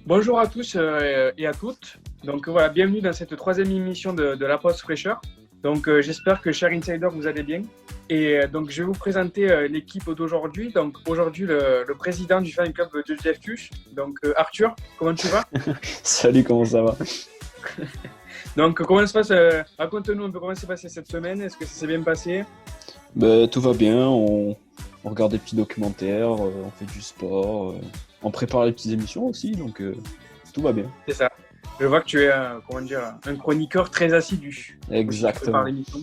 Bonjour à tous et à toutes. Donc voilà, bienvenue dans cette troisième émission de la Pause Fraîcheur. Donc j'espère que chers insiders, vous allez bien. Et donc je vais vous présenter l'équipe d'aujourd'hui. Donc aujourd'hui le président du fan club de Jeff Tuch. Donc Arthur, comment tu vas? Salut, comment ça va? Donc comment se passe raconte-nous un peu comment s'est passé cette semaine. Est-ce que ça s'est bien passé? Tout va bien, on regarde des petits documentaires, on fait du sport, on prépare les petites émissions aussi, donc tout va bien. C'est ça. Je vois que tu es comment dire, un chroniqueur très assidu. Par Exactement. l'émission.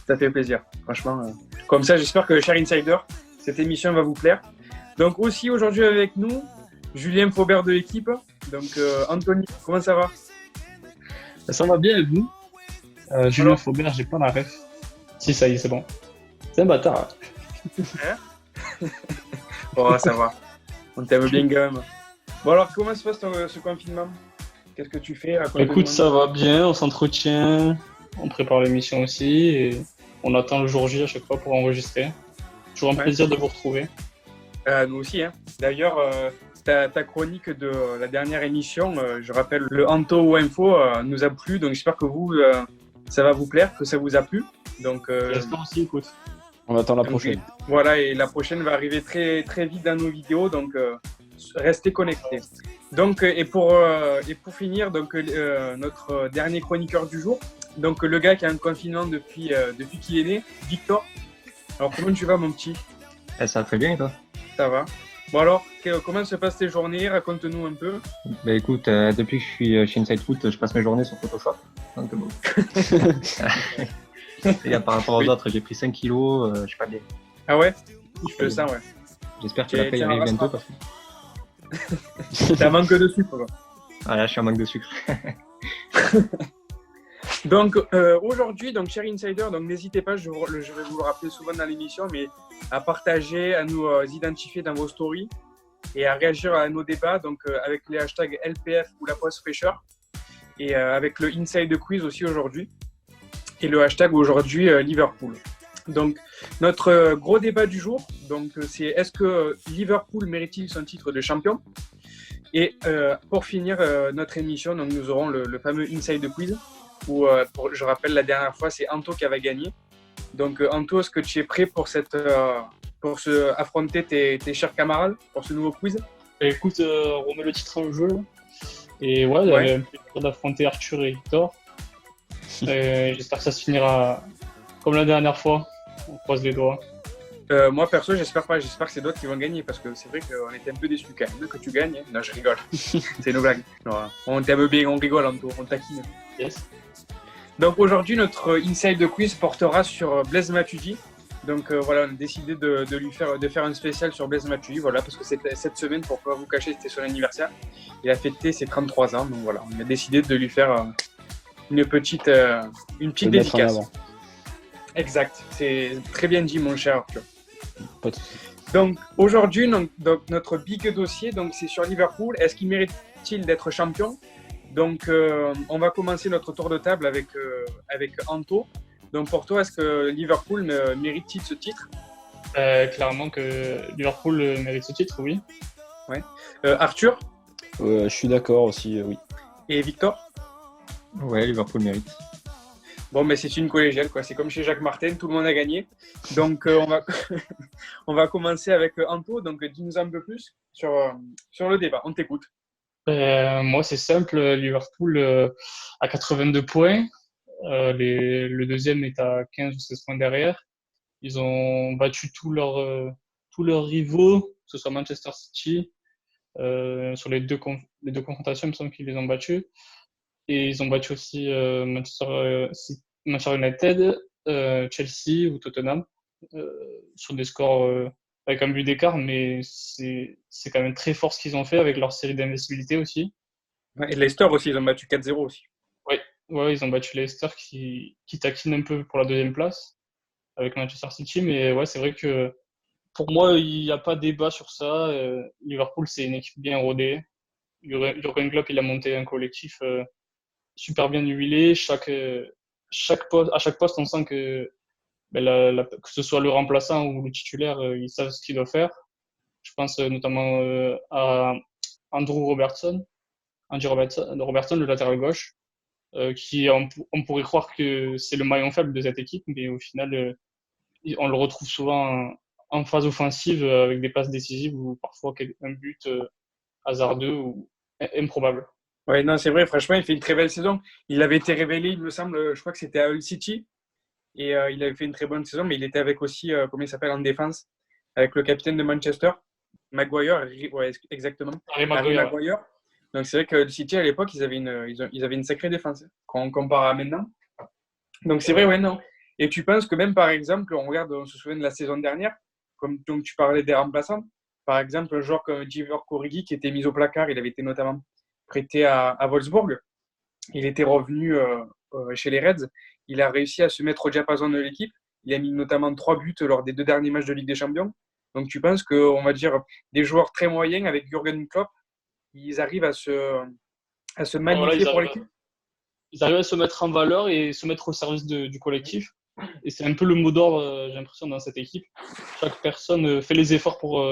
Ça fait plaisir, franchement. Comme ça, j'espère que, chers insiders, cette émission va vous plaire. Donc aussi aujourd'hui avec nous, Julien Faubert de l'équipe. Donc Anthony, comment ça va? Ça va bien et vous? Julien Alors, Faubert, j'ai pas la ref. Si, ça y est, c'est bon. C'est un bâtard. hein? Oh, ça va. On t'aime bien quand même. Bon alors, comment se passe ce confinement? Qu'est-ce que tu fais? Raconte-nous Écoute, un ça peu. va bien, on s'entretient, on prépare l'émission aussi et on attend le jour J à chaque fois pour enregistrer. Toujours un Ouais. plaisir de vous retrouver. Nous aussi, hein. D'ailleurs, ta chronique de la dernière émission, je rappelle, le Anto ou Info, nous a plu. Donc j'espère que vous, ça va vous plaire, que ça vous a plu. Donc, J'espère aussi, écoute. On attend la donc, prochaine. voilà, et la prochaine va arriver très, très vite dans nos vidéos. Donc restez connectés. Donc, et pour finir, donc, notre dernier chroniqueur du jour, donc le gars qui a un confinement depuis qu'il est né, Victor. Alors comment tu vas mon petit? Ça va très bien et toi? Ça va. Bon alors, comment se passent tes journées? Raconte-nous un peu. Bah écoute, depuis que je suis chez Inside Foot, je passe mes journées sur Photoshop. Donc bon. Et par rapport aux Oui. autres, j'ai pris 5 kilos, je suis pas bien. Ah ouais? Je le sens, ouais. J'espère que Tu la es paye en arrive bientôt rattrapage. parce que T'as manque de sucre, quoi. là, je suis en manque de sucre. Donc aujourd'hui, donc chers insiders, donc n'hésitez pas, je vais vous le rappeler souvent dans l'émission, mais à partager, à nous identifier dans vos stories et à réagir à nos débats, donc avec les hashtags LPF ou la pause fraîcheur et avec le Inside Quiz aussi aujourd'hui et le hashtag aujourd'hui Liverpool. Donc notre gros débat du jour, donc c'est est-ce que Liverpool mérite-t-il son titre de champion? Et pour finir notre émission, donc nous aurons le fameux Inside Quiz où, je rappelle, la dernière fois, c'est Anto qui avait gagné. Donc, Anto, est-ce que tu es prêt pour affronter tes chers camarades pour ce nouveau quiz? Écoute, on remet le titre en jeu. Là. Et ouais, Ouais. j'avais un plaisir d'affronter Arthur et Victor. Et j'espère que ça se finira comme la dernière fois. On croise les doigts. Moi, perso, j'espère pas. J'espère que c'est d'autres qui vont gagner parce que c'est vrai qu'on était un peu déçus quand même que tu gagnes. Hein. Non, je rigole. C'est nos blagues. Non, on t'aime bien, on rigole, Anto, on taquine. Yes. Donc, aujourd'hui, notre Inside Quiz portera sur Blaise Matuidi. Donc voilà, on a décidé de faire un spécial sur Blaise Matuidi, voilà, parce que cette semaine, pour pas vous cacher, c'était son anniversaire. Il a fêté ses 33 ans, donc voilà, on a décidé de lui faire une petite Le mettre en dédicace. avant. Exact, c'est très bien dit, mon cher Arthur. Pas de souci. Donc aujourd'hui, donc, notre big dossier, donc c'est sur Liverpool. Est-ce qu'il mérite-t-il d'être champion? Donc on va commencer notre tour de table avec Anto. Donc pour toi, est-ce que Liverpool mérite-t-il ce titre? Clairement que Liverpool mérite ce titre, oui. Arthur Je suis d'accord aussi, oui. et Victor? Ouais, Liverpool mérite. Bon, mais c'est une collégiale, quoi. C'est comme chez Jacques Martin, tout le monde a gagné. Donc, on va commencer avec Anto. Donc, dis-nous un peu plus sur le débat. On t'écoute. Moi, c'est simple. Liverpool à 82 points. Le deuxième est à 15 ou 16 points derrière. Ils ont battu tous leurs rivaux, que ce soit Manchester City. Sur les deux confrontations, il me semble qu'ils les ont battus. Et ils ont battu aussi Manchester United, Chelsea ou Tottenham sur des scores avec un but d'écart, mais c'est quand même très fort ce qu'ils ont fait avec leur série d'investibilité aussi. Ouais, et Leicester aussi, ils ont battu 4-0 aussi. Ouais, ouais, ils ont battu Leicester qui taquine un peu pour la deuxième place avec Manchester City, mais ouais, c'est vrai que pour moi, il n'y a pas de débat sur ça. Liverpool, c'est une équipe bien rodée. Jurgen Klopp, il a monté un collectif super bien huilé. À chaque poste, on sent que, ben, que ce soit le remplaçant ou le titulaire, ils savent ce qu'ils doivent faire. Je pense notamment à Andrew Robertson. Robertson, le latéral gauche, on pourrait croire que c'est le maillon faible de cette équipe, mais au final, on le retrouve souvent en phase offensive avec des passes décisives ou parfois un but hasardeux ou improbable. Ouais, non, c'est vrai, franchement, il fait une très belle saison. Il avait été révélé, il me semble, je crois que c'était à Hull City. Et il avait fait une très bonne saison, mais il était avec aussi, comment il s'appelle en défense, avec le capitaine de Manchester, Maguire, ouais, exactement, Harry Harry Maguire. Maguire. Donc c'est vrai que le City à l'époque, ils avaient une sacrée défense quand on compare à maintenant. Donc c'est vrai, ouais, non. Et tu penses que même par exemple, on se souvient de la saison dernière, comme donc tu parlais des remplaçants, par exemple un joueur comme Divock Origi qui était mis au placard, il avait été notamment prêté à Wolfsburg. Il était revenu chez les Reds. Il a réussi à se mettre au diapason de l'équipe. Il a mis notamment 3 buts lors des 2 derniers matchs de Ligue des Champions. Donc tu penses que, on va dire, des joueurs très moyens avec Jürgen Klopp, ils arrivent à se Ouais, voilà, magnifier pour l'équipe? ils arrivent à se mettre en valeur et se mettre au service du collectif. Et c'est un peu le mot d'ordre, j'ai l'impression, dans cette équipe. Chaque personne fait les efforts pour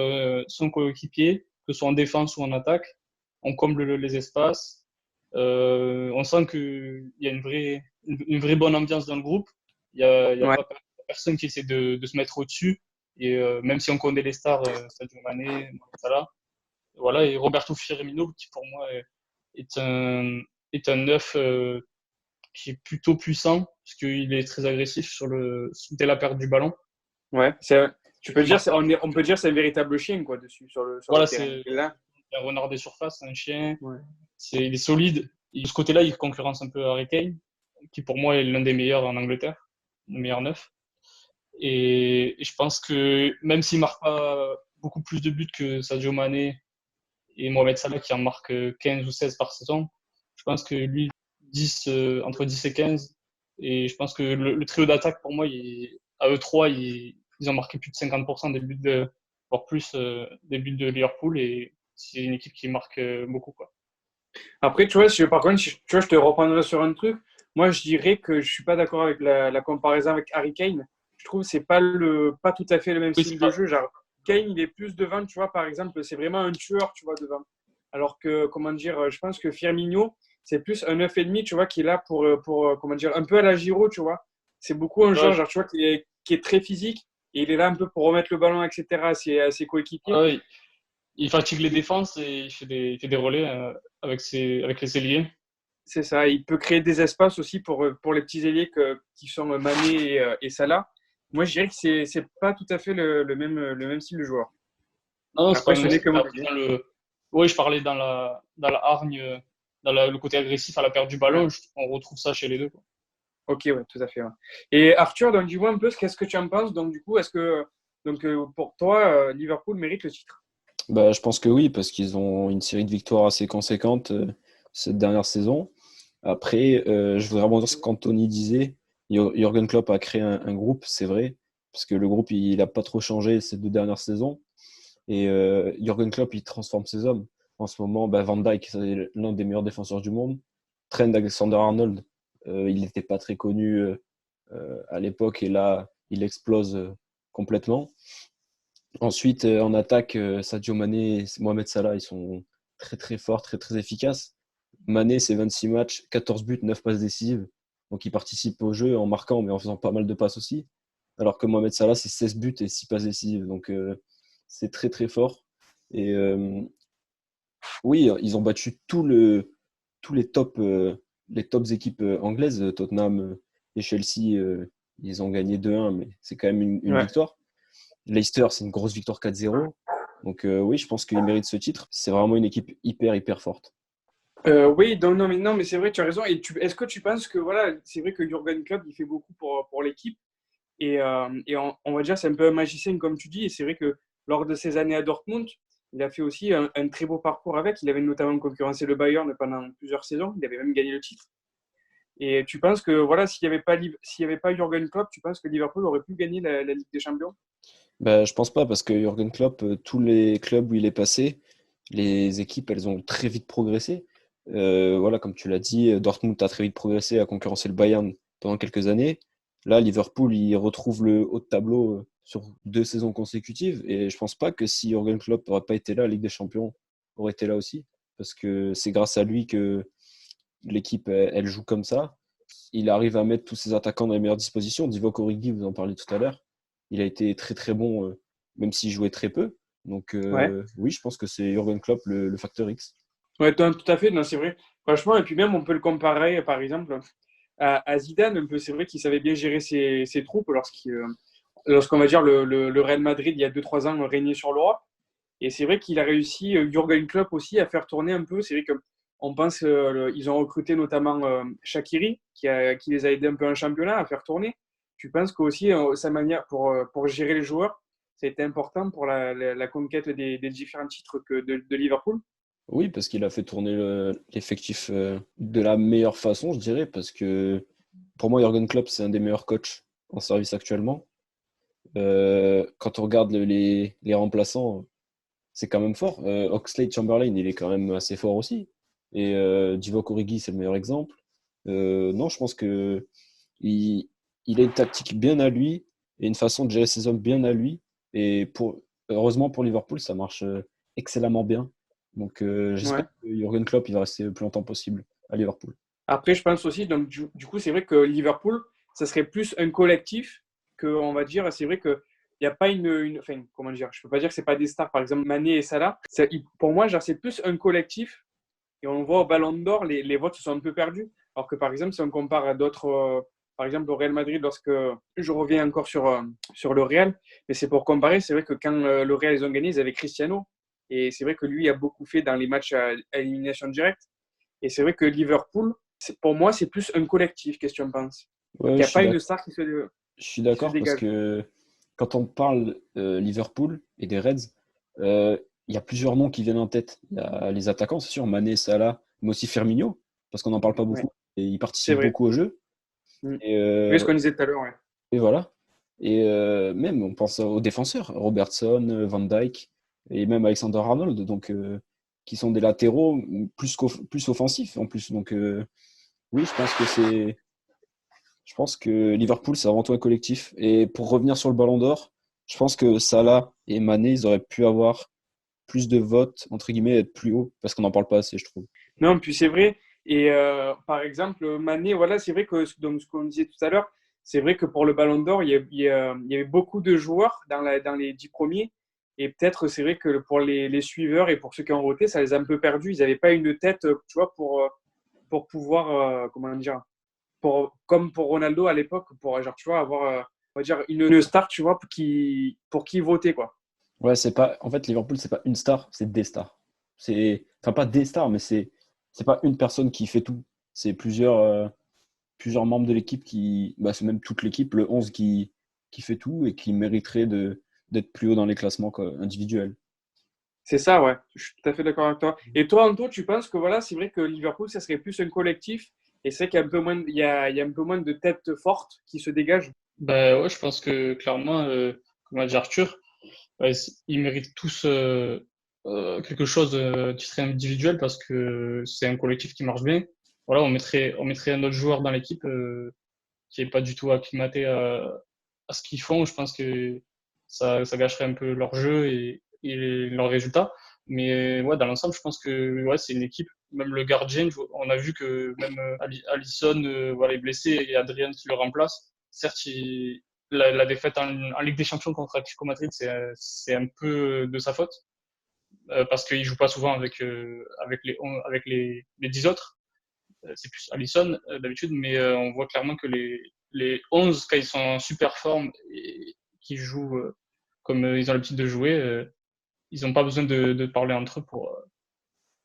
son coéquipier, que ce soit en défense ou en attaque. On comble les espaces. On sent qu'il y a une vraie bonne ambiance dans le groupe. Il y a Ouais. pas personne qui essaie de se mettre au-dessus. Et même si on connaît les stars, Sadio Mané, Mohamed Salah, voilà, et Roberto Firmino, qui pour moi est un neuf qui est plutôt puissant, parce qu'il est très agressif dès la perte du ballon. Ouais, tu peux dire, on peut dire que c'est un véritable chien quoi, dessus, sur le Voilà, terrain. c'est Et là, un renard des surfaces, un chien. ouais. Il est solide. Et de ce côté-là, il concurrence un peu Harry Kane, qui pour moi est l'un des meilleurs en Angleterre, le meilleur neuf. Et je pense que même s'il marque pas beaucoup plus de buts que Sadio Mané et Mohamed Salah qui en marque 15 ou 16 par saison, je pense que lui, entre 10 et 15. Et je pense que le trio d'attaque, pour moi, à eux trois, ils ont marqué plus de 50% voire plus, des buts de Liverpool. Et c'est une équipe qui marque beaucoup, quoi. Après, tu vois, par contre, tu vois, je te reprendrai sur un truc. Moi, je dirais que je suis pas d'accord avec la comparaison avec Harry Kane. Je trouve que c'est pas tout à fait le même Oui, c'est style de pas. jeu. Genre, Kane, il est plus devant, tu vois, par exemple, c'est vraiment un tueur, tu vois, devant. Alors que, comment dire, je pense que Firmino, c'est plus un 9,5, tu vois, qui est là pour comment dire, un peu à la Giroud, tu vois. C'est beaucoup un Ouais, joueur, genre, tu vois, qui est très physique et il est là un peu pour remettre le ballon, etc., à ses coéquipiers. ouais, il fatigue les défenses et il fait des relais avec les ailiers. C'est ça, il peut créer des espaces aussi pour les petits ailiers qui sont Mané et Salah. Moi, je dirais que c'est pas tout à fait le même style de joueur. Non, c'est pas Après, le ce même n'est style, que mais mon après, avis. oui, je parlais dans la hargne, le côté agressif à la perte du Ouais. ballon. On retrouve ça chez les deux, quoi. Ok, ouais, tout à fait. Ouais. Et Arthur, donc dis-moi un peu qu'est-ce que tu en penses. Donc, du coup, est-ce que pour toi, Liverpool mérite le titre? Bah, je pense que oui, parce qu'ils ont une série de victoires assez conséquente cette dernière saison. Après, je voudrais rebondir sur ce qu'Anthony disait. Jürgen Klopp a créé un groupe, c'est vrai, parce que le groupe, il n'a pas trop changé ces 2 dernières saisons. Et Jürgen Klopp, il transforme ses hommes. En ce moment, bah, Van Dijk, c'est l'un des meilleurs défenseur du monde. Trent Alexander-Arnold, il n'était pas très connu à l'époque, et là, il explose complètement. Ensuite, en attaque, Sadio Mané et Mohamed Salah, ils sont très très forts, très très efficaces. Mané, c'est 26 matchs, 14 buts, 9 passes décisives. Donc il participe au jeu en marquant, mais en faisant pas mal de passes aussi. Alors que Mohamed Salah, c'est 16 buts et 6 passes décisives. Donc c'est très très fort. Et oui, ils ont battu tous les tops équipes anglaises. Tottenham et Chelsea, ils ont gagné 2-1, mais c'est quand même une Ouais. victoire. Leicester, c'est une grosse victoire 4-0. Donc oui, je pense qu'il mérite ce titre. C'est vraiment une équipe hyper, hyper forte. Oui, donc, non, mais c'est vrai, tu as raison. Est-ce que tu penses que, voilà, c'est vrai que Jürgen Klopp, il fait beaucoup pour l'équipe. Et on va dire c'est un peu un magicien, comme tu dis. Et c'est vrai que lors de ses années à Dortmund, il a fait aussi un très beau parcours avec. Il avait notamment concurrencé le Bayern pendant plusieurs saisons. Il avait même gagné le titre. Et tu penses que voilà, s'il y avait pas Jürgen Klopp, tu penses que Liverpool aurait pu gagner la Ligue des Champions? Bah, je pense pas, parce que Jürgen Klopp, tous les clubs où il est passé, les équipes, elles ont très vite progressé. Voilà, comme tu l'as dit, Dortmund a très vite progressé, a concurrencé le Bayern pendant quelques années. Là, Liverpool, il retrouve le haut de tableau sur 2 saisons consécutives. Et je pense pas que si Jürgen Klopp n'aurait pas été là, la Ligue des Champions aurait été là aussi. parce que c'est grâce à lui que l'équipe, elle joue comme ça. Il arrive à mettre tous ses attaquants dans les meilleures dispositions. Divock Origi, vous en parliez tout à l'heure, il a été très très bon, même s'il jouait très peu. Donc Ouais. oui, je pense que c'est Jürgen Klopp le facteur X. Ouais, tout à fait, non, c'est vrai. Franchement, et puis même, on peut le comparer, par exemple, à Zidane, un peu. C'est vrai qu'il savait bien gérer ses troupes lorsqu'on va dire le Real Madrid, il y a 2-3 ans, régnait sur l'Europe. Et c'est vrai qu'il a réussi, Jürgen Klopp aussi, à faire tourner un peu. C'est vrai qu'on pense, ils ont recruté notamment Shaqiri, qui les a aidés un peu en championnat à faire tourner. Tu penses qu'aussi, sa manière pour gérer les joueurs, ça a été important pour la conquête des différents titres de Liverpool? Oui, parce qu'il a fait tourner l'effectif de la meilleure façon, je dirais, parce que pour moi, Jürgen Klopp, c'est un des meilleurs coachs en service actuellement. Quand on regarde les remplaçants, c'est quand même fort. Oxlade-Chamberlain, il est quand même assez fort aussi. Et Divock Origi, c'est le meilleur exemple. Non, je pense que il, il a une tactique bien à lui et une façon de gérer ses hommes bien à lui. Et heureusement pour Liverpool, ça marche excellemment bien. Donc j'espère Ouais. que Jürgen Klopp il va rester le plus longtemps possible à Liverpool. Après, je pense aussi, donc du coup, c'est vrai que Liverpool, ça serait plus un collectif que, on va dire, c'est vrai que il n'y a pas enfin, comment dire, je peux pas dire que c'est pas des stars, par exemple Mané et Salah. Pour moi, genre, c'est plus un collectif. Et on voit au Ballon d'Or, les votes se sont un peu perdus. Alors que par exemple, si on compare à d'autres, par exemple au Real Madrid, lorsque je reviens encore sur le Real, mais c'est pour comparer, c'est vrai que quand le Real ils ont gagné, ils avaient Cristiano. Et c'est vrai que lui a beaucoup fait dans les matchs à élimination directe. Et c'est vrai que Liverpool, pour moi, c'est plus un collectif. Qu'est-ce que tu en penses? Ouais, Il n'y a pas une star je suis qui se d'accord parce dégage. que quand on parle Liverpool et des Reds, euh, il y a plusieurs noms qui viennent en tête. Il y a les attaquants, c'est sûr, Mané, Salah, mais aussi Firmino, parce qu'on n'en parle pas Ouais, beaucoup. Et il c'est participe vrai. beaucoup au jeu. Mm. Et, Oui, ce qu'on disait tout à l'heure, ouais. et voilà. Et même, on pense aux défenseurs, Robertson, Van Dijk, et même Alexander Arnold, donc, qui sont des latéraux plus offensifs en plus. Donc oui, je pense que Liverpool, c'est avant tout un collectif. Et pour revenir sur le Ballon d'Or, je pense que Salah et Mané, ils auraient pu avoir plus de votes, entre guillemets, être plus haut, parce qu'on n'en parle pas assez, je trouve. Non, puis c'est vrai. Et par exemple, Mané, voilà, c'est vrai que donc, ce qu'on disait tout à l'heure, c'est vrai que pour le Ballon d'Or, il y avait beaucoup de joueurs dans les 10 premiers. Et peut-être, c'est vrai que pour les suiveurs et pour ceux qui ont voté, ça les a un peu perdus. Ils n'avaient pas une tête, tu vois, pour pouvoir, comment dire, comme pour Ronaldo à l'époque, pour, genre, tu vois, avoir, on va dire, une star, tu vois, pour qui voter, quoi. Ouais, c'est pas. En fait, Liverpool, c'est pas une star, c'est des stars. Enfin, pas des stars, mais c'est pas une personne qui fait tout. C'est plusieurs membres de l'équipe c'est même toute l'équipe, le 11 qui fait tout et qui mériterait d'être plus haut dans les classements quoi, individuels. C'est ça, ouais. Je suis tout à fait d'accord avec toi. Et toi, Anto, tu penses que voilà, c'est vrai que Liverpool, ça serait plus un collectif et c'est vrai qu'il y a un peu moins, il y a un peu moins de têtes fortes qui se dégagent. Ben ouais, je pense que clairement, comme a dit Arthur, ouais, ils méritent tous quelque chose de titre individuel parce que c'est un collectif qui marche bien. Voilà, on mettrait un autre joueur dans l'équipe qui est pas du tout acclimaté à ce qu'ils font. Je pense que ça gâcherait un peu leur jeu et leurs résultats. Mais ouais, dans l'ensemble, je pense que ouais, c'est une équipe. Même le gardien, on a vu que même Alisson voilà, est blessé et Adrien qui le remplace. Certes, la défaite en Ligue des Champions contre Atlético Madrid, c'est un peu de sa faute parce qu'il joue pas souvent avec les 10 autres. C'est plus Alisson d'habitude, mais on voit clairement que les 11, quand ils sont en super forme et qui jouent comme ils ont l'habitude de jouer, ils n'ont pas besoin de parler entre eux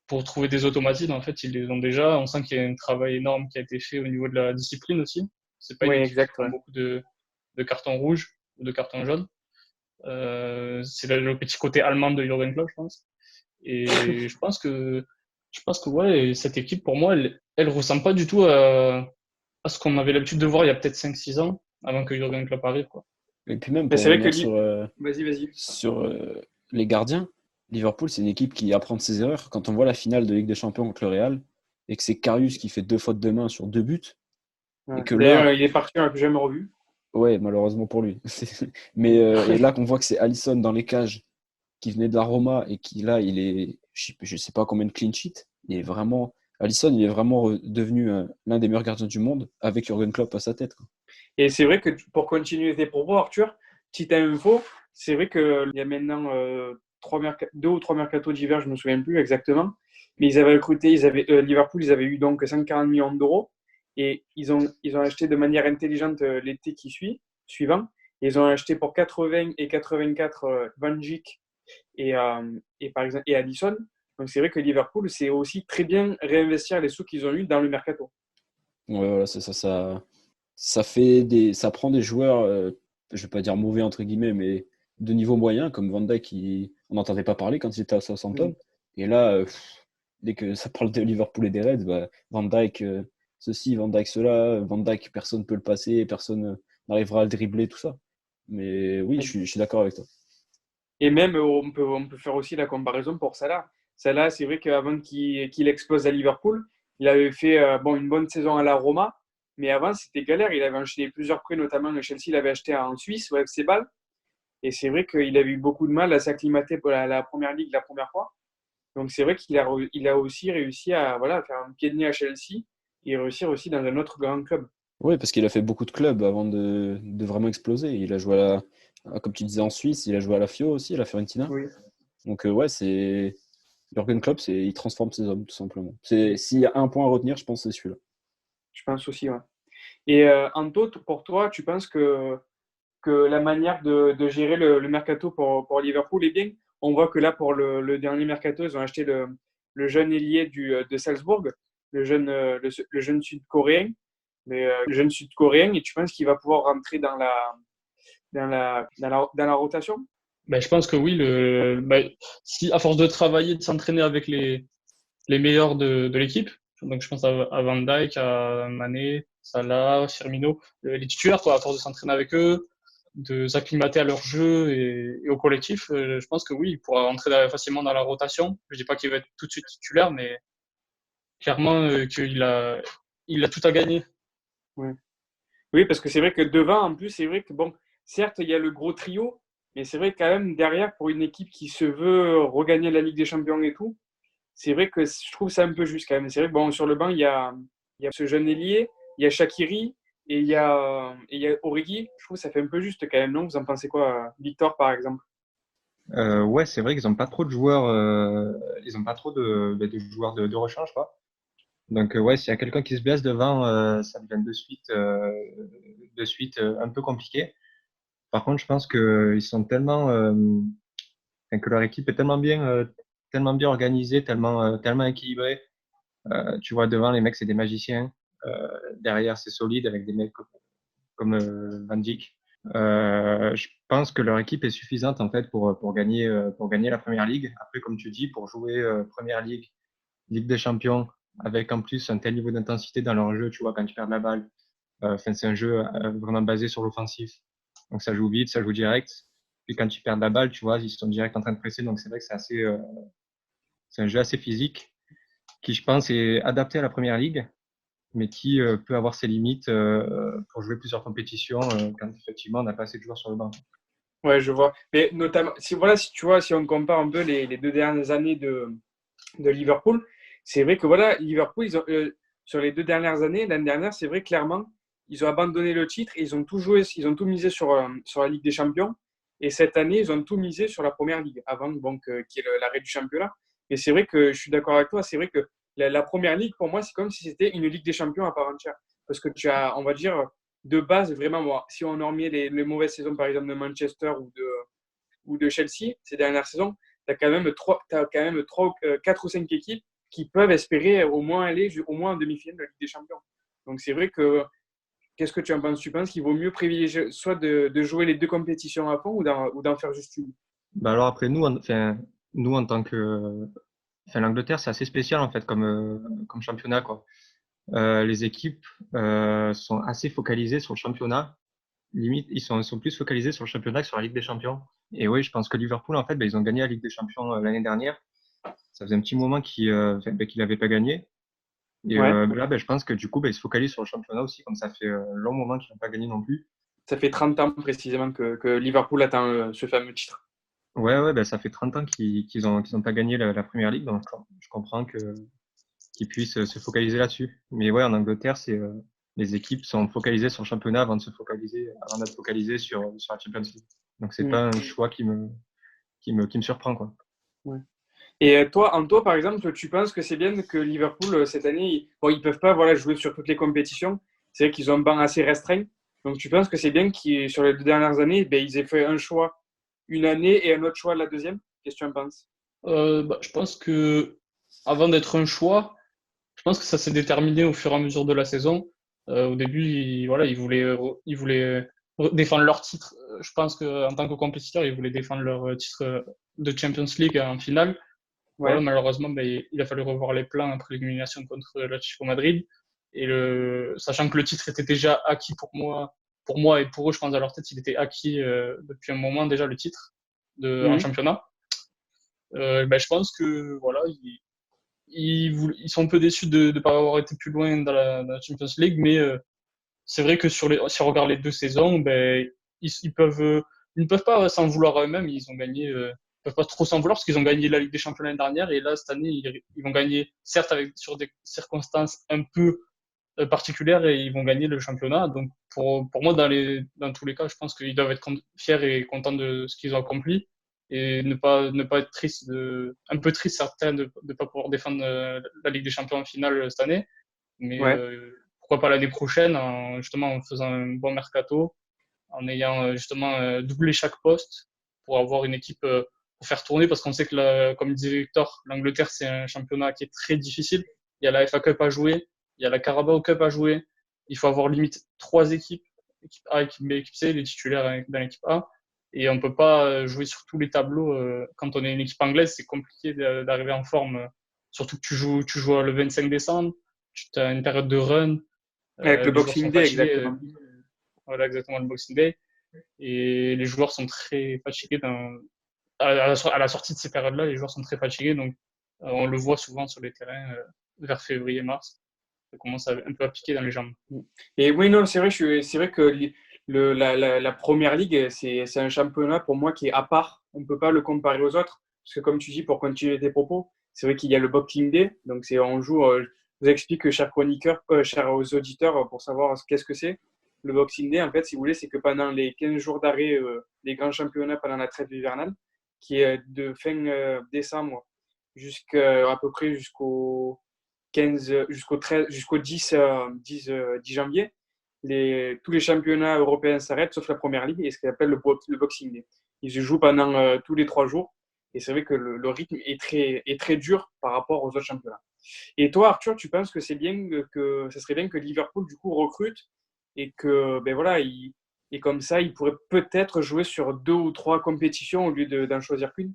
pour trouver des automatismes. En fait, ils les ont déjà. On sent qu'il y a un travail énorme qui a été fait au niveau de la discipline aussi. C'est pas une Oui, équipe qui exact. prend Ouais. beaucoup de cartons rouges ou de cartons jaunes. C'est le petit côté allemand de Jürgen Klopp, je pense. Et je pense que ouais, cette équipe, pour moi, elle ressemble pas du tout à ce qu'on avait l'habitude de voir il y a peut-être 5 6 ans, avant que Jürgen Klopp arrive, quoi. Et puis même Mais pour c'est vrai que revenir sur, vas-y, vas-y. sur les gardiens, Liverpool, c'est une équipe qui apprend de ses erreurs. Quand on voit la finale de Ligue des Champions contre le Real, et que c'est Karius qui fait 2 fautes de main sur 2 buts, et Ouais. que D'ailleurs, là, il est parti, on l'a plus jamais revu. ouais, malheureusement pour lui. Mais et là qu'on voit que c'est Alisson dans les cages qui venait de la Roma et qui là, je sais pas combien de clean sheet. Alisson, il est vraiment devenu l'un des meilleurs gardiens du monde avec Jürgen Klopp à sa tête, quoi. Et c'est vrai que pour continuer tes propos, Arthur, petite info, c'est vrai qu'il y a maintenant 2 ou 3 mercatos d'hiver, je ne me souviens plus exactement, mais Liverpool, ils avaient eu donc 140 millions d'euros et ils ont acheté de manière intelligente l'été suivant. Et ils ont acheté pour 80 et 84 Van Dijk par exemple, et Alisson. Donc c'est vrai que Liverpool, c'est aussi très bien réinvestir les sous qu'ils ont eu dans le mercato. Ouais, voilà, c'est ça, ça prend des joueurs, je vais pas dire mauvais entre guillemets, mais de niveau moyen, comme Van Dijk, on n'entendait pas parler quand il était à Southampton. Et là, dès que ça parle de Liverpool et des Reds, bah, Van Dijk ceci, Van Dijk cela, Van Dijk, personne ne peut le passer, personne n'arrivera à le dribbler, tout ça. Mais oui, je suis d'accord avec toi. Et même, on peut faire aussi la comparaison pour Salah. Salah, c'est vrai qu'avant qu'il explose à Liverpool, il avait fait une bonne saison à la Roma, mais avant, c'était galère. Il avait enchaîné plusieurs prêts, notamment le Chelsea l'avait acheté en Suisse, au FC Bâle. Et c'est vrai qu'il avait eu beaucoup de mal à s'acclimater pour la Première Ligue la première fois. Donc c'est vrai il a aussi réussi à faire un pied de nez à Chelsea et réussir aussi dans un autre grand club. Oui, parce qu'il a fait beaucoup de clubs avant de vraiment exploser. Il a joué comme tu disais, en Suisse, il a joué à la Fio aussi, à la Fiorentina. Oui, Donc ouais, c'est Jürgen Klopp, il transforme ses hommes, tout simplement. S'il y a un point à retenir, je pense que c'est celui-là. je pense aussi. Ouais. Et Anto, pour toi, tu penses que la manière de gérer le mercato pour Liverpool est bien? On voit que là, pour le dernier mercato, ils ont acheté le jeune ailier de Salzbourg, le jeune sud-coréen. Le jeune sud-coréen, et tu penses qu'il va pouvoir rentrer dans la rotation? Ben, je pense que oui, si à force de travailler, de s'entraîner avec les meilleurs de l'équipe, donc je pense à Van Dijk, à Mané, Salah, Firmino, les titulaires, quoi, à force de s'entraîner avec eux, de s'acclimater à leur jeu et au collectif, je pense que oui, il pourra rentrer facilement dans la rotation. Je dis pas qu'il va être tout de suite titulaire, mais clairement il a tout à gagner. Ouais. Oui, parce que c'est vrai que devant, en plus, c'est vrai que, bon, certes, il y a le gros trio, mais c'est vrai quand même, derrière, pour une équipe qui se veut regagner la Ligue des Champions et tout, c'est vrai que je trouve ça un peu juste quand même. C'est vrai que bon, sur le banc, il y a ce jeune ailier, il y a Shaqiri et il y a Origi. Je trouve que ça fait un peu juste quand même, non? Vous en pensez quoi, Victor, par exemple? Ouais, c'est vrai qu'ils ont pas trop de joueurs, ils ont pas trop de joueurs de rechange, quoi. Donc ouais, s'il y a quelqu'un qui se blesse devant, ça devient de suite un peu compliqué. Par contre, je pense que ils sont que leur équipe est tellement bien organisée, tellement équilibrée. Tu vois, devant les mecs, c'est des magiciens. Derrière, c'est solide avec des mecs comme Van Dijk. Je pense que leur équipe est suffisante en fait pour gagner la Première Ligue. Après, comme tu dis, pour jouer Première Ligue, Ligue des Champions, avec en plus un tel niveau d'intensité dans leur jeu, tu vois, quand tu perds la balle. C'est un jeu vraiment basé sur l'offensif. Donc ça joue vite, ça joue direct. Puis quand tu perds la balle, tu vois, ils sont direct en train de presser. Donc c'est vrai que c'est un jeu assez physique qui, je pense, est adapté à la Première Ligue, mais qui peut avoir ses limites pour jouer plusieurs compétitions quand effectivement on n'a pas assez de joueurs sur le banc. Ouais, je vois. Mais notamment, si tu vois, si on compare un peu les 2 dernières années de Liverpool, c'est vrai que voilà, Liverpool, sur les 2 dernières années, l'année dernière, c'est vrai, clairement, ils ont abandonné le titre et ils ont tout joué, ils ont tout misé sur la Ligue des Champions. Et cette année, ils ont tout misé sur la Première Ligue, avant donc, qu'il y ait l'arrêt du championnat. Mais c'est vrai que je suis d'accord avec toi, c'est vrai que la Première Ligue, pour moi, c'est comme si c'était une Ligue des Champions à part entière. Parce que tu as, on va dire, de base, vraiment, si on hormis les mauvaises saisons, par exemple, de Manchester ou de Chelsea, ces dernières saisons, tu as quand même 4 ou 5 équipes qui peuvent espérer au moins aller au moins en demi-finale de la Ligue des Champions. Donc c'est vrai que, qu'est-ce que tu en penses? Tu penses qu'il vaut mieux privilégier soit de jouer les deux compétitions à fond ou d'en faire juste une? Bah alors après nous en tant que l'Angleterre, c'est assez spécial en fait comme championnat quoi. Les équipes sont assez focalisées sur le championnat. Limite, ils sont plus focalisés sur le championnat que sur la Ligue des Champions. Et oui, je pense que Liverpool, en fait, ils ont gagné la Ligue des Champions l'année dernière. Ça faisait un petit moment qu'ils n'avaient pas gagné. Et Ouais, là, je pense que du coup, ils se focalisent sur le championnat aussi, comme ça fait un long moment qu'ils n'ont pas gagné non plus. ça fait 30 ans précisément que Liverpool atteint ce fameux titre. Ouais, ben, ça fait 30 ans qu'ils ont pas gagné la Première Ligue, donc je comprends qu'ils puissent se focaliser là-dessus. Mais ouais, en Angleterre, les équipes sont focalisées sur le championnat avant d'être focalisées sur la Champions League. Donc c'est Mm. pas un choix qui me surprend, quoi. Ouais. Et toi, Anto, par exemple, tu penses que c'est bien que Liverpool, cette année, bon, ils peuvent pas voilà, jouer sur toutes les compétitions. C'est vrai qu'ils ont un banc assez restreint. Donc, tu penses que c'est bien qu'ils, sur les 2 dernières années, ben, ils aient fait un choix une année et un autre choix la deuxième? Qu'est-ce que tu en penses? Je pense que avant d'être un choix, je pense que ça s'est déterminé au fur et à mesure de la saison. Au début, ils voulaient défendre leur titre. Je pense qu'en tant que compétiteur, ils voulaient défendre leur titre de Champions League en finale. Voilà, Ouais, malheureusement, il a fallu revoir les plans après l'élimination contre l'Atlético Madrid. Sachant que le titre était déjà acquis pour moi et pour eux, je pense à leur tête, il était acquis depuis un moment déjà le titre en mhm. championnat. Je pense que voilà, ils sont un peu déçus de ne pas avoir été plus loin dans la Champions League, mais c'est vrai que si on regarde les 2 saisons, ils ne peuvent pas s'en vouloir à eux-mêmes. Ils peuvent pas trop s'en vouloir parce qu'ils ont gagné la Ligue des Champions l'année dernière et là cette année ils vont gagner, certes sur des circonstances un peu particulières, et ils vont gagner le championnat. Donc pour moi, dans tous les cas, je pense qu'ils doivent être fiers et contents de ce qu'ils ont accompli et ne pas être un peu triste certains de ne pas pouvoir défendre la Ligue des Champions en finale cette année. Mais Ouais. pourquoi pas l'année prochaine, justement en faisant un bon mercato, en ayant justement doublé chaque poste pour avoir une équipe pour faire tourner, parce qu'on sait que, comme disait Victor, l'Angleterre, c'est un championnat qui est très difficile. Il y a la FA Cup à jouer, il y a la Carabao Cup à jouer. Il faut avoir limite 3 équipes, équipe A, équipe B, équipe C, les titulaires dans l'équipe A. Et on ne peut pas jouer sur tous les tableaux. Quand on est une équipe anglaise, c'est compliqué d'arriver en forme. Surtout que tu joues le 25 décembre, tu as une période de run, Avec le les joueurs Boxing sont Day, fatigués. exactement. Voilà, exactement, le Boxing Day. Et les joueurs sont très fatigués. À la sortie de ces périodes-là, les joueurs sont très fatigués. Donc, on le voit souvent sur les terrains vers février-mars. Ça commence un peu à piquer dans les jambes. Et oui, non, c'est vrai, c'est vrai que la Première Ligue, c'est un championnat pour moi qui est à part. On ne peut pas le comparer aux autres. Parce que comme tu dis, pour continuer tes propos, c'est vrai qu'il y a le Boxing Day. Donc, on joue, je vous explique, chers chroniqueurs, chers aux auditeurs, pour savoir qu'est-ce que c'est. Le Boxing Day, en fait, si vous voulez, c'est que pendant les 15 jours d'arrêt des grands championnats pendant la trêve hivernale, qui est de fin décembre jusqu'à à peu près jusqu'au 15, jusqu'au 13, jusqu'au 10 janvier, tous les championnats européens s'arrêtent, sauf la Première Ligue et ce qu'on appelle le Boxing Day. Ils se jouent pendant tous les 3 jours. Et c'est vrai que le rythme est très dur par rapport aux autres championnats. Et toi, Arthur, tu penses que c'est bien que ça serait bien que Liverpool du coup recrute et que ben voilà, et comme ça, il pourrait peut-être jouer sur 2 ou 3 compétitions au lieu d'en choisir qu'une.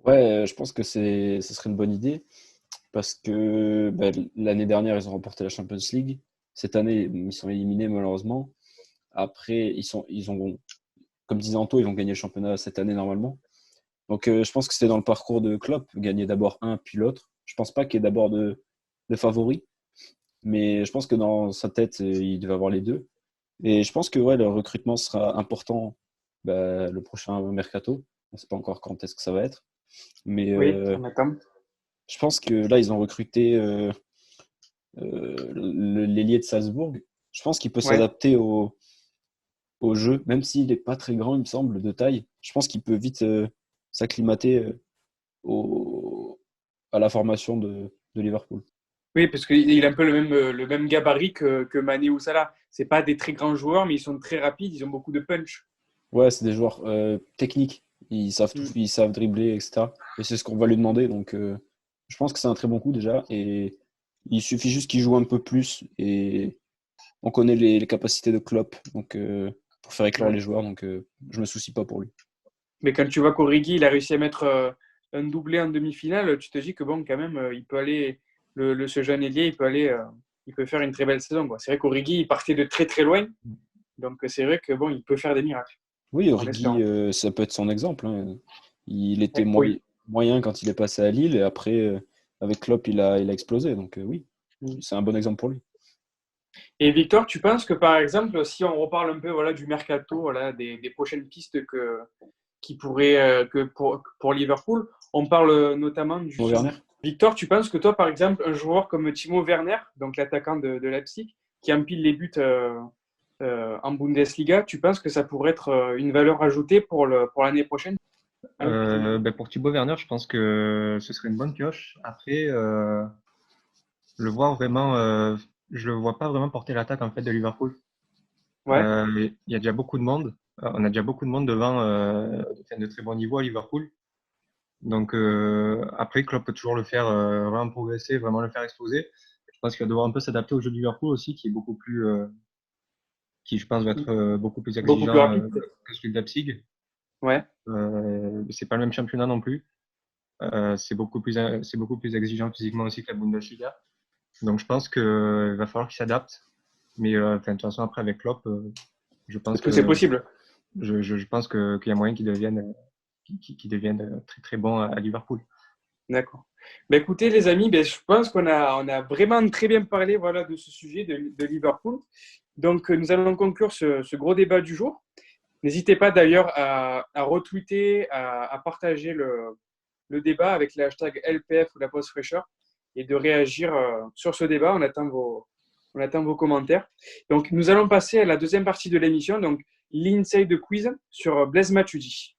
Ouais, je pense que ce serait une bonne idée parce que bah, l'année dernière, ils ont remporté la Champions League. Cette année, ils sont éliminés malheureusement. Après, ils ont, comme disait Anto, ils ont gagné le championnat cette année normalement. Donc, je pense que c'est dans le parcours de Klopp, gagner d'abord un puis l'autre. Je pense pas qu'il y ait d'abord de favoris, mais je pense que dans sa tête, il devait avoir les deux. Et je pense que ouais, le recrutement sera important bah, le prochain mercato. On ne sait pas encore quand est-ce que ça va être. Mais Oui, on attend. je pense que là, ils ont recruté l'ailier de Salzbourg. Je pense qu'il peut Ouais. s'adapter au jeu, même s'il n'est pas très grand, il me semble, de taille. Je pense qu'il peut vite s'acclimater à la formation de Liverpool. Oui, parce qu'il a un peu le même gabarit que Mané ou Salah. C'est pas des très grands joueurs, mais ils sont très rapides, ils ont beaucoup de punch. Ouais, c'est des joueurs techniques. Ils savent tout, Mm. ils savent dribbler, etc. Et c'est ce qu'on va lui demander. Donc, je pense que c'est un très bon coup déjà. Et il suffit juste qu'il joue un peu plus. Et on connaît les capacités de Klopp donc, pour faire éclore Ouais. les joueurs. Donc, je me soucie pas pour lui. Mais quand tu vois qu'Origi, il a réussi à mettre un doublé en demi-finale, tu te dis que bon, quand même, il peut aller, ce jeune ailier, il peut faire une très belle saison, quoi. C'est vrai qu'Origi, il partait de très très loin, donc c'est vrai que bon, il peut faire des miracles, Oui, en Origi, espérant. ça peut être son exemple, hein. Il était Ouais, oui. moyen quand il est passé à Lille. Et après, avec Klopp, il a explosé. Donc, oui, Mm. c'est un bon exemple pour lui. Et Victor, tu penses que par exemple, si on reparle un peu voilà, du mercato, voilà, des prochaines pistes qui pourrait que pour Liverpool. On parle notamment du Timo Werner. Victor, tu penses que toi, par exemple, un joueur comme Timo Werner, donc l'attaquant de Leipzig, qui empile les buts en Bundesliga, tu penses que ça pourrait être une valeur ajoutée pour l'année prochaine? Pour Thibaut Werner, je pense que ce serait une bonne pioche. Après, je le vois pas vraiment porter l'attaque en fait de Liverpool. Ouais. Il y a déjà beaucoup de monde. On a déjà beaucoup de monde devant de très bon niveau à Liverpool. Donc après, Klopp peut toujours le faire vraiment progresser, vraiment le faire exploser. Je pense qu'il va devoir un peu s'adapter au jeu de Liverpool aussi, qui est beaucoup plus, qui je pense va être beaucoup plus Beaucoup plus exigeant rapide. que celui de Leipzig. Ouais. C'est pas le même championnat non plus. C'est beaucoup plus exigeant physiquement aussi que la Bundesliga. Donc je pense que il va falloir qu'il s'adapte. Mais de toute façon après avec Klopp, je pense Tout c'est possible. je pense qu'il y a moyen qu'il devienne très très bon à Liverpool. D'accord. Ben, écoutez, les amis, ben, je pense qu'on a vraiment très bien parlé voilà, de ce sujet de Liverpool. Donc, nous allons conclure ce gros débat du jour. N'hésitez pas d'ailleurs à retweeter, à partager le débat avec le hashtag LPF ou la pause fraîcheur et de réagir sur ce débat. On attend vos commentaires. Donc, nous allons passer à la deuxième partie de l'émission, donc l'inside quiz sur Blaise Matuidi.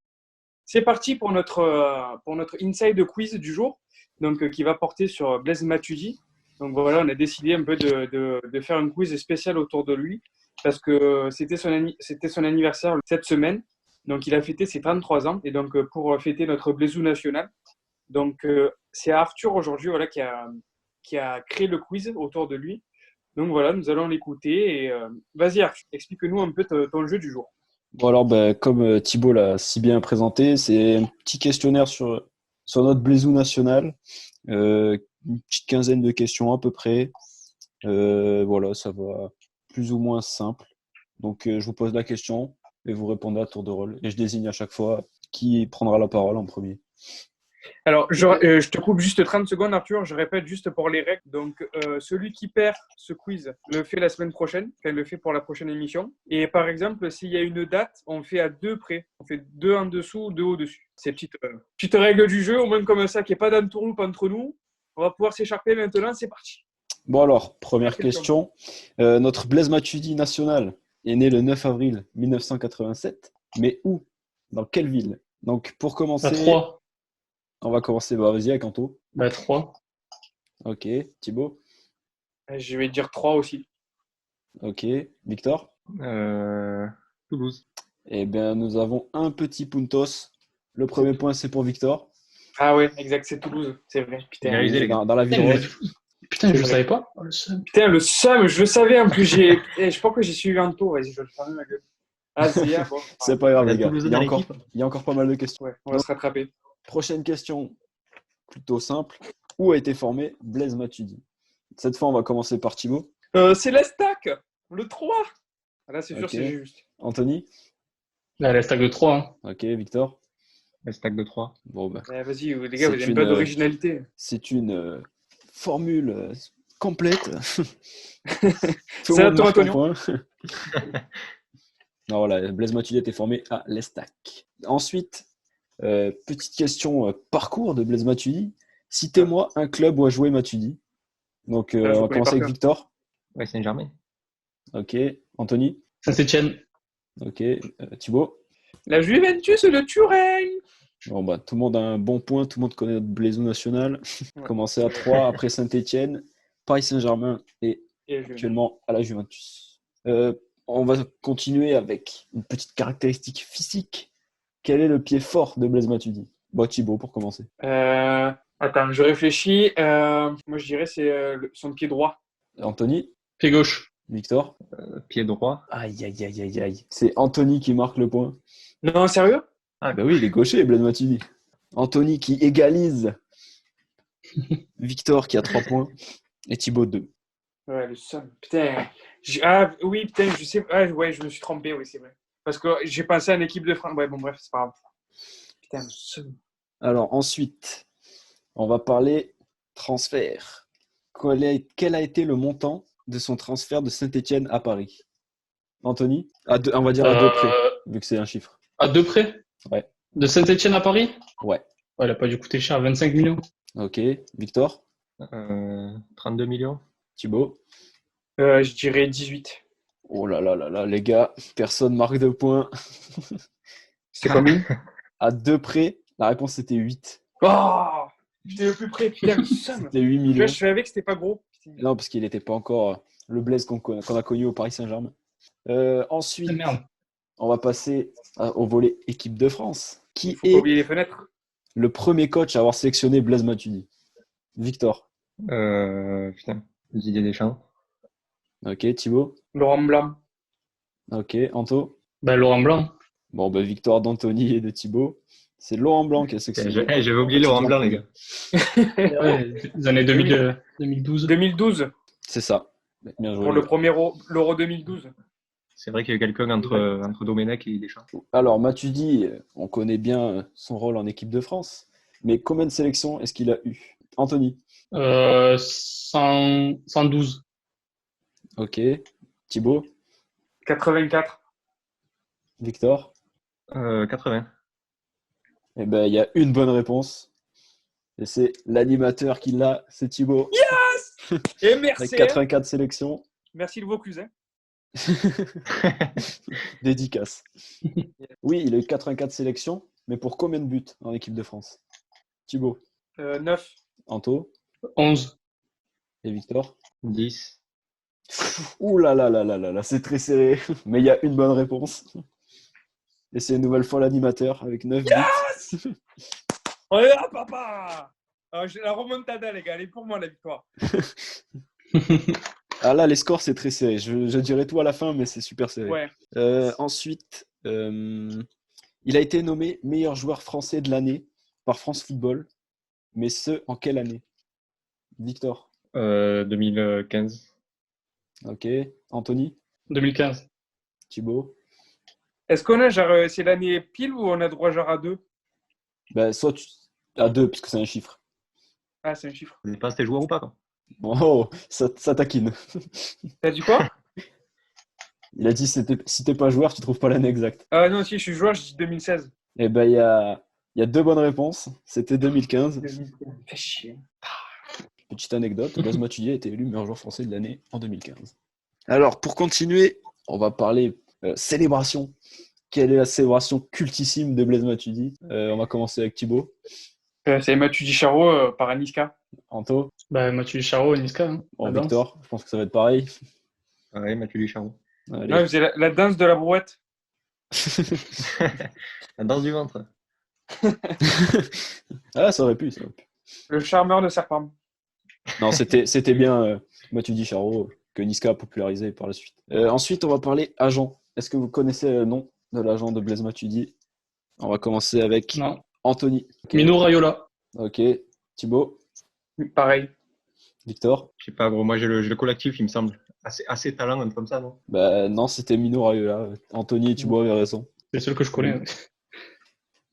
C'est parti pour notre inside quiz du jour, donc qui va porter sur Blaise Matuidi. Donc voilà, on a décidé un peu de faire un quiz spécial autour de lui parce que c'était son anniversaire cette semaine. Donc il a fêté ses 33 ans et donc pour fêter notre Blaisou national. Donc c'est Arthur aujourd'hui voilà qui a créé le quiz autour de lui. Donc voilà, nous allons l'écouter et vas-y Arthur, explique-nous un peu ton jeu du jour. Bon alors, comme Thibaut l'a si bien présenté, c'est un petit questionnaire sur notre Blaisou national. Une petite quinzaine de questions à peu près. Voilà, ça va plus ou moins simple. Donc je vous pose la question et vous répondez à tour de rôle. Et je désigne à chaque fois qui prendra la parole en premier. Alors, je te coupe juste 30 secondes, Arthur. Je répète juste pour les règles. Donc, celui qui perd ce quiz le fait la semaine prochaine, enfin, le fait pour la prochaine émission. Et par exemple, s'il y a une date, on fait à deux près. On fait deux en dessous, deux au-dessus. C'est petite règle du jeu, au moins comme ça, qu'il n'y ait pas d'entourloupe entre nous. On va pouvoir s'écharper maintenant. C'est parti. Bon alors, première question. Notre Blaise Matuidi national est né le 9 avril 1987. Mais où? Dans quelle ville? Donc, pour commencer... À 3. On va commencer, vas-y, avec Anto. 3. Ok, Thibaut. Je vais dire 3 aussi. Ok, Victor. Toulouse. Eh bien, nous avons un petit puntos. Le premier point, c'est pour Victor. Ah ouais, exact, c'est Toulouse. C'est vrai. Putain, Réalisé, les gars. Dans la ville rose. Putain, je ne savais pas. Putain, le seum, je le savais en plus. Je pense que j'ai suivi Anto. Vas-y, je vais le fermer ma gueule. Ah, c'est bon. C'est pas grave, les gars. Toulouse Il dans y a encore pas mal de questions. Ouais, on va se rattraper. Prochaine question, plutôt simple. Où a été formé Blaise Matuidi? Cette fois, on va commencer par Thibaut. C'est l'Estac, le 3. Là, c'est sûr, Ok. c'est juste. Anthony. Là, la stack de 3. Hein. Ok, Victor. La stack de 3. Bon, Vas-y, les gars, vous C'est n'avez pas d'originalité. C'est une formule complète. C'est à toi, Antonio. point. Non, voilà, Blaise Matuidi a été formé à l'Estac. Ensuite, petite question parcours de Blaise Matuidi. Citez-moi un club où a joué Matuidi. Donc, on va commencer avec Victor. Ouais, Saint-Germain. Ok. Anthony. Saint-Etienne. Ok. Thibaut. La Juventus de Turin. Bon, tout le monde a un bon point. Tout le monde connaît notre Blaisou national. Commencer à 3, après Saint-Etienne, Paris Saint-Germain et actuellement à la Juventus. On va continuer avec une petite caractéristique physique. Quel est le pied fort de Blaise Matuidi? Bon, Thibaut, pour commencer. Attends, je réfléchis. Moi, je dirais c'est son pied droit. Anthony. Pied gauche. Victor. Pied droit. Aïe. C'est Anthony qui marque le point. Non, sérieux? Ah bah oui, il est gaucher, Blaise Matuidi. Anthony qui égalise. Victor qui a 3 points. Et Thibaut 2. Ouais, le seum. Putain. Ah oui, putain, je sais. Ah, ouais, je me suis trompé, oui, c'est vrai. Parce que j'ai pensé à une équipe de France. Ouais, bon, bref, c'est pas grave. Putain, le seum. Alors ensuite, on va parler transfert. Quel a été le montant de son transfert de Saint-Etienne à Paris? Anthony? On va dire à 2 près, vu que c'est un chiffre. À 2 près? Ouais. De Saint-Etienne à Paris? Ouais. Ouais, il a pas dû coûter cher, 25 millions. Ok. Victor? 32 millions. Thibaut? Je dirais 18. Oh là là là là, les gars, personne marque de points. C'est combien? À 2 près, la réponse c'était 8. Oh, j'étais le plus près, putain, le seum. C'était 8 Tu vois, millions. je savais que c'était pas gros. Putain. Non, parce qu'il n'était pas encore le Blaise qu'on a connu au Paris Saint-Germain. Ensuite, Ah, merde. on va passer au volet équipe de France. Qui Faut pas est oublier les fenêtres. le premier coach à avoir sélectionné Blaise Matuidi? Victor. Putain, Didier Deschamps. Ok, Thibaut. Laurent Blanc. Ok, Anto. Laurent Blanc. Bon, victoire d'Anthony et de Thibaut. C'est Laurent Blanc qui a sélectionné. J'avais oublié Laurent Blanc, les gars. Ouais, les années 2012. 2012 C'est ça. Bien joué. pour le premier l'Euro 2012. C'est vrai qu'il y a eu quelqu'un entre Domenech et Deschamps. Alors, Matuidi, on connaît bien son rôle en équipe de France. Mais combien de sélections est-ce qu'il a eu? Anthony. 112. Ok. Thibaut. 84. Victor. 80. Eh ben, il y a une bonne réponse. Et c'est l'animateur qui l'a, c'est Thibaut. Et Avec merci. 84 sélections. Merci le Vaucluse. Hein. Dédicace. Oui, il a eu 84 sélections, mais pour combien de buts en équipe de France? Thibaut. 9. Anto. 11. Et Victor. 10. Ouh là là là là là là, c'est très serré. Mais il y a une bonne réponse. Et c'est une nouvelle fois l'animateur avec 9 buts. On est là, papa. J'ai la remontada, les gars. Elle est pour moi, la victoire. Ah là, les scores, c'est très serré. Je dirais tout à la fin, mais c'est super serré. Ouais. Ensuite, il a été nommé meilleur joueur français de l'année par France Football. Mais ce, en quelle année? Victor. 2015. Ok. Anthony. 2015. Thibaut. Est-ce qu'on a genre, c'est l'année pile ou on a droit genre à 2? Soit à 2, puisque c'est un chiffre. Ah, c'est un chiffre. Vous savez pas si t'es joueur ou pas, quoi. Oh, ça taquine. T'as dit quoi? Il a dit si t'es pas joueur, tu trouves pas l'année exacte. Ah non, si je suis joueur, je dis 2016. Eh ben, il y a 2 bonnes réponses. C'était 2015. Fais chier. Petite anecdote, Blaise Matuidi a été élu meilleur joueur français de l'année en 2015. Alors, pour continuer, on va parler célébration. Quelle est la célébration cultissime de Blaise Matuidi? On va commencer avec Thibaut. C'est Matuidi Charo par Aniska. Anto. Mathieu Charo et Niska. Hein, Bon, la danse. Victor, je pense que ça va être pareil. Ouais, Mathieu Ducharme. Allez. Non, c'est la danse de la brouette. La danse du ventre. Ah, ça aurait pu. Le charmeur de serpent. Non, c'était bien Matuidi Charo que Niska a popularisé par la suite. Ensuite, on va parler agent. Est-ce que vous connaissez le nom de l'agent de Blaise Matuidi? On va commencer avec Non. Anthony. Okay. Mino Raiola. Ok. Thibaut. Pareil. Victor. Je sais pas, gros. Moi, j'ai le collectif, il me semble. Assez talent, un truc comme ça, non? Non, c'était Mino Raiola. Anthony et Thibaut avaient raison. C'est le seul que je connais.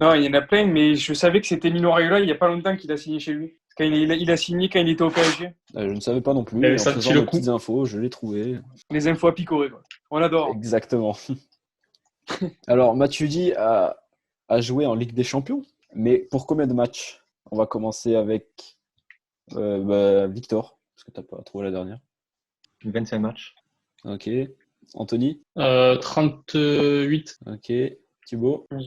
Non, il y en a plein, mais je savais que c'était Mino Raiola il n'y a pas longtemps qu'il a signé chez lui. Quand il a signé quand il était au PSG. Je ne savais pas non plus. Il avait En sorti faisant le mes coup. petites infos, je l'ai trouvé. Les infos à picorer, quoi. On adore. Exactement. Alors, Matuidi a joué en Ligue des Champions, mais pour combien de matchs? On va commencer avec Victor, parce que tu n'as pas trouvé la dernière. 25 matchs. Ok. Anthony. 38. Ok. Thibaut. Je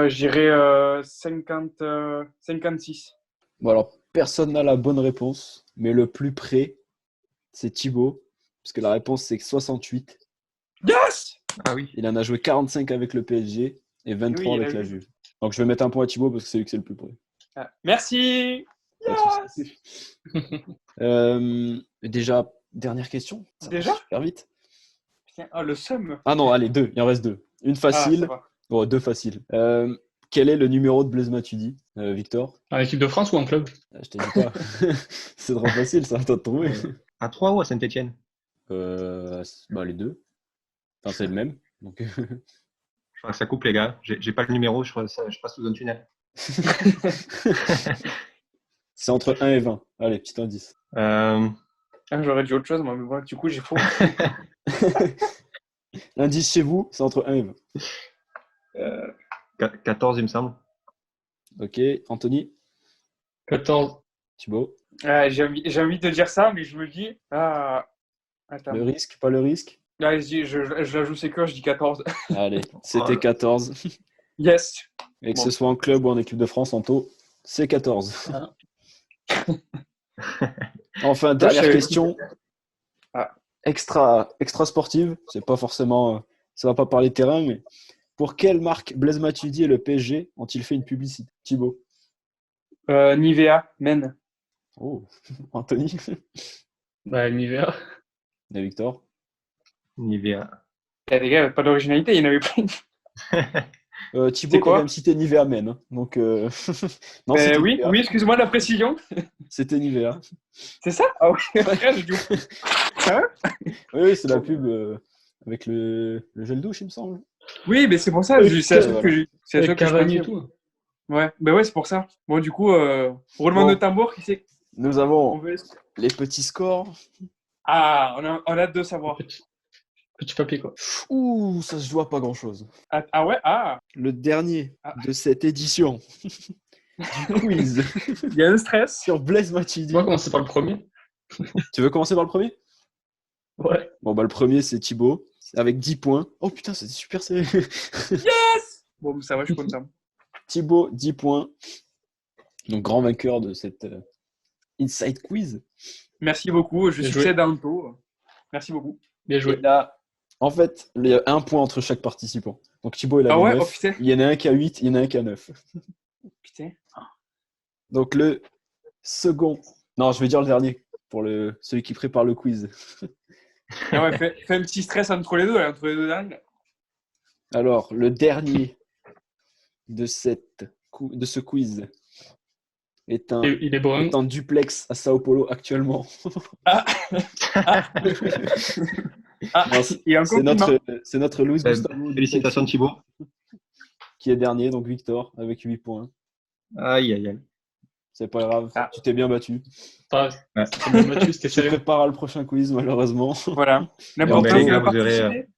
dirais 56. Bon, alors, personne n'a la bonne réponse, mais le plus près, c'est Thibaut, parce que la réponse, c'est 68. Yes! Ah oui. Il en a joué 45 avec le PSG et 23 Oui, avec la Juve. Donc, je vais mettre un point à Thibaut parce que c'est lui qui c'est le plus près. Ah, merci! Pas de souci. Déjà, dernière question. Ça Déjà passe super vite. Putain, oh, le seum. Ah non, allez, 2. Il en reste 2. Une facile. Ah, ça va. Bon, 2 faciles. Quel est le numéro de Blaise Matuidi, Victor? En équipe de France ou en club? Je t'ai dit pas. C'est trop facile, ça, toi de trouver. À 3 ou à Saint-Etienne? Les deux. Enfin, c'est le même. Donc... Je crois que ça coupe, les gars. J'ai pas le numéro, je passe sous un tunnel. C'est entre 1 et 20. Allez, petit indice. J'aurais dit autre chose, moi, mais bon, du coup, j'ai faux. L'indice chez vous, c'est entre 1 et 20. 14, il me semble. Ok, Anthony, 14. Thibaut, J'ai envie de dire ça, mais je me dis. Ah, attends. le risque, pas le risque? Là, je la joue sécure, je dis 14. Allez, c'était 14. Yes. Et que Bon. ce soit en club ou en équipe de France, Anto, c'est 14. Ah. Enfin, je dernière savais- question. Ah. Extra sportive. C'est pas forcément. Ça va pas parler terrain, mais pour quelle marque Blaise Matuidi et le PSG ont-ils fait une publicité? Thibaut. Nivea, men. Oh, Anthony. Bah, Nivea. Et Victor. Nivea. Eh, les gars, pas d'originalité, il y en avait plein. Thibaut C'est qui a quoi quand même cité Nivea Men. Hein. Donc, non, c'était Oui, Nivea. oui, excuse-moi de la précision. C'était Nivea. C'est ça? Ah ouais, frère, j'ai dit. Ah ouais. Oui, c'est la pub avec le gel douche, il me semble. Oui, mais c'est pour ça, Oui, c'est la seule voilà. que j'ai. C'est la seule Avec que je Cavani et pensais. tout. Ouais, bah ouais, c'est pour ça. Bon, du coup, roulement Bon. de tambour, qui c'est? Nous On avons veut- les petits scores. Ah, on a hâte de savoir. Petit papier, quoi. Ouh, ça se voit pas grand-chose. Ah ouais, ah, Le dernier Ah. de cette édition du quiz il y a un stress. sur Blaise Tu Matuidi. vois commencer par le premier? Tu veux commencer par le premier? Ouais. Bon, bah le premier, c'est Thibaut, avec 10 points. Oh putain, c'était super serré. Bon, ça va, je suis content. Thibaut, 10 points. Donc, grand vainqueur de cette Inside Quiz. Merci beaucoup, je Bien succède à Anto. Merci beaucoup. Bien Et joué. là, en fait, il y a un point entre chaque participant. Donc, Thibaut, il Ah avait ouais, 9. oh putain. Il y en a un qui a 8, il y en a un qui a 9. Putain. Donc, le second. Non, je vais dire le dernier pour celui qui prépare le quiz. Ah ouais, fais un petit stress entre les deux, là, entre les deux derniers. Alors, le dernier de ce quiz est Il est brun. en duplex à Sao Paulo actuellement. Ah, Non, c'est et encore c'est notre Luis Gustavo Félicitations, Thibaut. qui est dernier, donc Victor, avec 8 points. Aïe, aïe, aïe. C'est pas grave, Ah. tu t'es bien battu. Pas, Ouais. c'était bien battu, c'était Tu sérieux. prépares le prochain quiz, malheureusement. Voilà. Bon, ben, L'important, les c'est gars, de vous aurez, participer.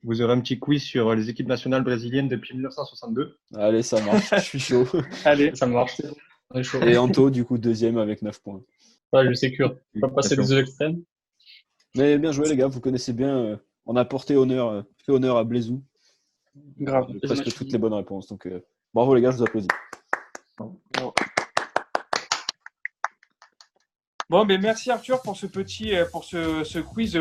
Vous aurez un petit quiz sur les équipes nationales brésiliennes depuis 1962. Allez, ça marche, je suis chaud. Allez. Ça marche. On est chaud. Et Anto, du coup, deuxième avec 9 points. Ouais, je sécure. On va passer des jeux extrêmes. Mais bien joué, les gars, vous connaissez bien. On a fait honneur à Blaisou. Grave. Presque toutes les bonnes réponses. Donc, bravo, les gars, je vous applaudis. Bon, ben merci Arthur pour ce petit, pour ce quiz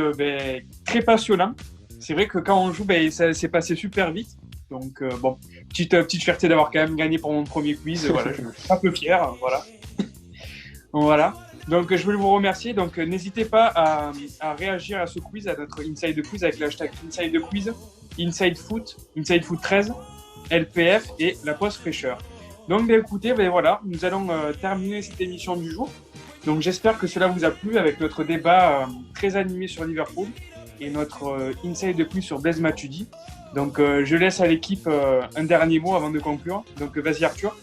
très passionnant. C'est vrai que quand on joue, ça s'est passé super vite. Donc bon, petite fierté d'avoir quand même gagné pour mon premier quiz. Voilà, je suis un peu fier. Voilà. Voilà. Donc je voulais vous remercier. Donc n'hésitez pas à réagir à ce quiz, à notre Inside Quiz avec le hashtag Inside Quiz, Inside Foot 13, LPF et la pause fraîcheur. Donc écoutez, voilà, nous allons terminer cette émission du jour. Donc j'espère que cela vous a plu avec notre débat très animé sur Liverpool et notre Inside Quiz sur Blaise Matuidi. Donc je laisse à l'équipe un dernier mot avant de conclure. Donc vas-y Arthur.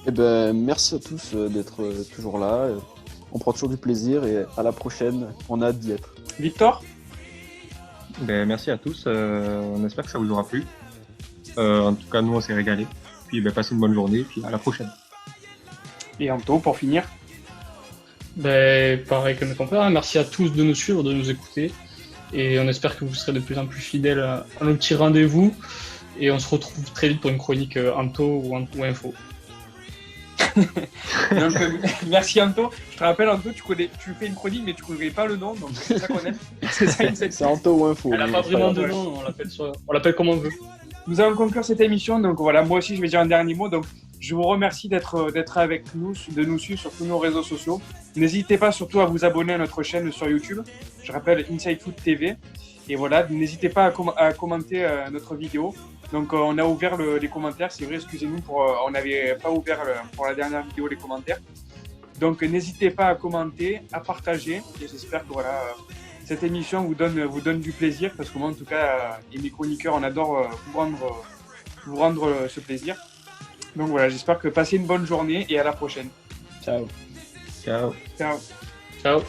Eh ben, merci à tous d'être toujours là. On prend toujours du plaisir et à la prochaine. On a hâte d'y être. Victor. Ben, merci à tous. On espère que ça vous aura plu. En tout cas, nous, on s'est régalé. Puis passez une bonne journée. Et puis à la prochaine. Et Anto pour finir. Ben, pareil que mes confrères, merci à tous de nous suivre, de nous écouter. Et on espère que vous serez de plus en plus fidèles à nos petits rendez-vous. Et on se retrouve très vite pour une chronique Anto ou Info. Donc, merci Anto. Je te rappelle Anto, tu fais une chronique mais tu connais pas le nom, donc c'est ça qu'on aime. C'est ça Inside. C'est Anto ou Info. Elle n'a mais pas c'est pas vraiment grave. de nom, on l'appelle comme on veut. Nous allons conclure cette émission. Donc voilà, moi aussi je vais dire un dernier mot. Donc je vous remercie d'être avec nous, de nous suivre sur tous nos réseaux sociaux. N'hésitez pas surtout à vous abonner à notre chaîne sur YouTube. Je rappelle Inside Foot TV. Et voilà, n'hésitez pas à commenter notre vidéo. Donc on a ouvert les commentaires, c'est vrai, excusez-nous, on n'avait pas ouvert pour la dernière vidéo les commentaires. Donc n'hésitez pas à commenter, à partager, et j'espère que voilà, cette émission vous donne du plaisir, parce que moi en tout cas, et mes chroniqueurs, on adore vous rendre ce plaisir. Donc voilà, j'espère que passez une bonne journée et à la prochaine. Ciao. Ciao. Ciao. Ciao.